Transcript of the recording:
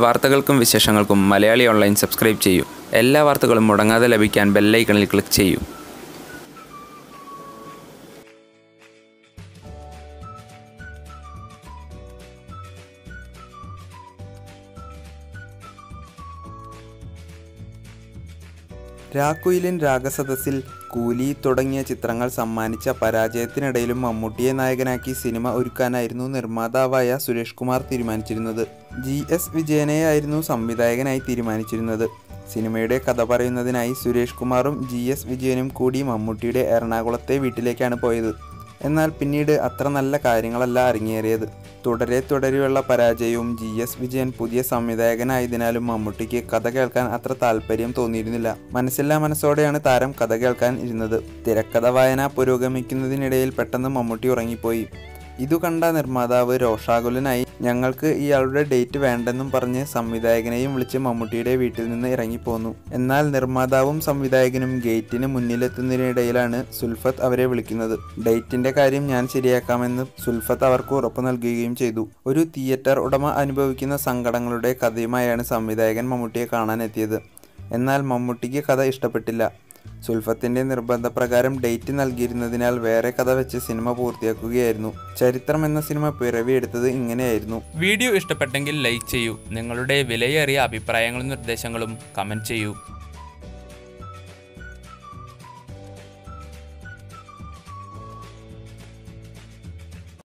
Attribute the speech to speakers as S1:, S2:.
S1: വാർത്തകൾക്കും വിശേഷങ്ങൾക്കും Malayali online subscribe ചെയ്യൂ. എല്ലാ വാർത്തകളും മുടങ്ങാതെ ലഭിക്കാൻ ബെൽ ഐക്കണിൽ ക്ലിക്ക് ചെയ്യൂ.
S2: രാക്കുയിലിൻ രാഗസദസ്സിൽ, കൂലി തുടങ്ങിയ ചിത്രങ്ങൾ സമ്മാനിച്ച പരാജയത്തിനിടയിലും മമ്മൂട്ടിയെ നായകനാക്കി സിനിമ ഒരുക്കാനായിരുന്നു നിർമ്മാതാവായ സുരേഷ് കുമാർ തീരുമാനിച്ചിരുന്നത്. GS വിജയനെയായിരുന്നു സംവിധായകനായി തീരുമാനിച്ചിരുന്നത്. സിനിമയുടെ കഥ പറയുന്നതിനായി സുരേഷ് കുമാറും GS വിജയനും കൂടി മമ്മൂട്ടിയുടെ എറണാകുളത്തെ വീട്ടിലേക്കാണ് പോയത്. എന്നാൽ പിന്നീട് അത്ര നല്ല കാര്യങ്ങളല്ല അരങ്ങേറിയത്. തുടരെയുള്ള പരാജയവും GS വിജയൻ പുതിയ സംവിധായകനായതിനാലും മമ്മൂട്ടിക്ക് കഥ കേൾക്കാൻ അത്ര താല്പര്യം തോന്നിയിരുന്നില്ല. മനസ്സില്ലാ മനസ്സോടെയാണ് താരം കഥ കേൾക്കാൻ ഇരുന്നത്. തിരക്കഥ വായന പുരോഗമിക്കുന്നതിനിടയിൽ പെട്ടെന്ന് മമ്മൂട്ടി ഉറങ്ങിപ്പോയി. ഇതു കണ്ട നിർമ്മാതാവ് രോഷാകുലനായി ഞങ്ങൾക്ക് ഇയാളുടെ ഡേറ്റ് വേണ്ടെന്നും പറഞ്ഞ് സംവിധായകനെയും വിളിച്ച് മമ്മൂട്ടിയുടെ വീട്ടിൽ നിന്ന് ഇറങ്ങിപ്പോന്നു. എന്നാൽ നിർമ്മാതാവും സംവിധായകനും ഗേറ്റിന് മുന്നിലെത്തുന്നതിനിടയിലാണ് സുൽഫത്ത് അവരെ വിളിക്കുന്നത്. ഡേറ്റിന്റെ കാര്യം ഞാൻ ശരിയാക്കാമെന്ന് സുൽഫത്ത് അവർക്ക് ഉറപ്പു നൽകുകയും ചെയ്തു. ഒരു തിയേറ്റർ ഉടമ അനുഭവിക്കുന്ന സങ്കടങ്ങളുടെ കഥയുമായാണ് സംവിധായകൻ മമ്മൂട്ടിയെ കാണാനെത്തിയത്. എന്നാൽ മമ്മൂട്ടിക്ക് കഥ ഇഷ്ടപ്പെട്ടില്ല. സുൽഫത്തിന്റെ നിർബന്ധപ്രകാരം ഡേറ്റ് നൽകിയിരുന്നതിനാൽ വേറെ കഥ വെച്ച് സിനിമ പൂർത്തിയാക്കുകയായിരുന്നു. ചരിത്രം എന്ന സിനിമ പിറവിയെടുത്തത് ഇങ്ങനെയായിരുന്നു.
S1: വീഡിയോ ഇഷ്ടപ്പെട്ടെങ്കിൽ ലൈക്ക് ചെയ്യൂ. നിങ്ങളുടെ വിലയേറിയ അഭിപ്രായങ്ങളും നിർദ്ദേശങ്ങളും കമന്റ് ചെയ്യൂ.